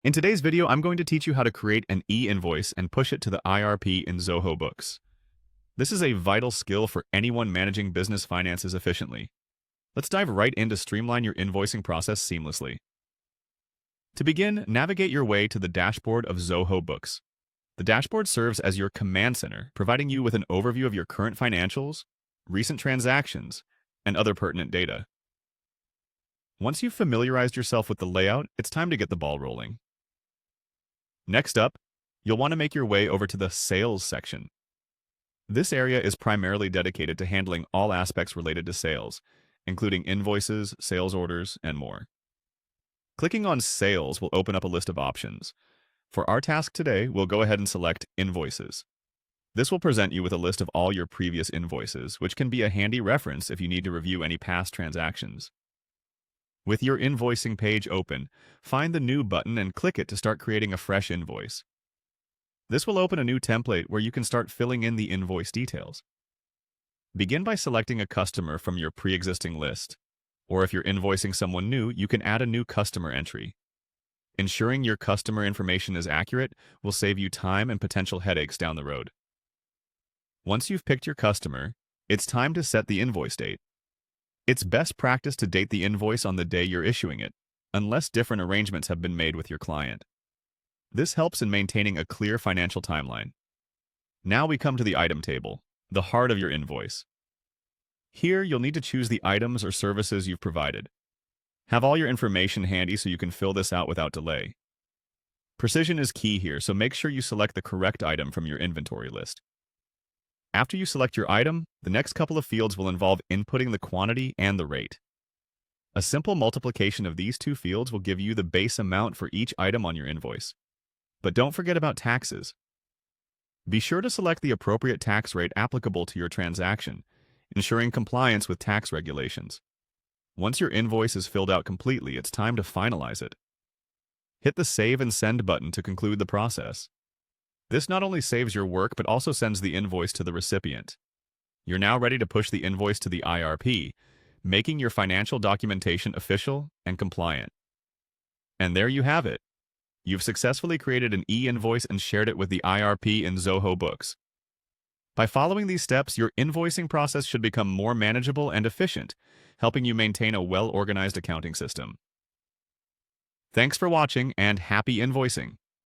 In today's video, I'm going to teach you how to create an e-invoice and push it to the IRP in Zoho Books. This is a vital skill for anyone managing business finances efficiently. Let's dive right in to streamline your invoicing process seamlessly. To begin, navigate your way to the dashboard of Zoho Books. The dashboard serves as your command center, providing you with an overview of your current financials, recent transactions, and other pertinent data. Once you've familiarized yourself with the layout, it's time to get the ball rolling. Next up, you'll want to make your way over to the Sales section. This area is primarily dedicated to handling all aspects related to sales, including invoices, sales orders, and more. Clicking on Sales will open up a list of options. For our task today, we'll go ahead and select Invoices. This will present you with a list of all your previous invoices, which can be a handy reference if you need to review any past transactions. With your invoicing page open, find the New button and click it to start creating a fresh invoice. This will open a new template where you can start filling in the invoice details. Begin by selecting a customer from your pre-existing list, or if you're invoicing someone new, you can add a new customer entry. Ensuring your customer information is accurate will save you time and potential headaches down the road. Once you've picked your customer, it's time to set the invoice date. It's best practice to date the invoice on the day you're issuing it, unless different arrangements have been made with your client. This helps in maintaining a clear financial timeline. Now we come to the item table, the heart of your invoice. Here, you'll need to choose the items or services you've provided. Have all your information handy so you can fill this out without delay. Precision is key here, so make sure you select the correct item from your inventory list. After you select your item, the next couple of fields will involve inputting the quantity and the rate. A simple multiplication of these two fields will give you the base amount for each item on your invoice. But don't forget about taxes. Be sure to select the appropriate tax rate applicable to your transaction, ensuring compliance with tax regulations. Once your invoice is filled out completely, it's time to finalize it. Hit the Save and Send button to conclude the process. This not only saves your work, but also sends the invoice to the recipient. You're now ready to push the invoice to the IRP, making your financial documentation official and compliant. And there you have it. You've successfully created an e-invoice and shared it with the IRP in Zoho Books. By following these steps, your invoicing process should become more manageable and efficient, helping you maintain a well-organized accounting system. Thanks for watching and happy invoicing!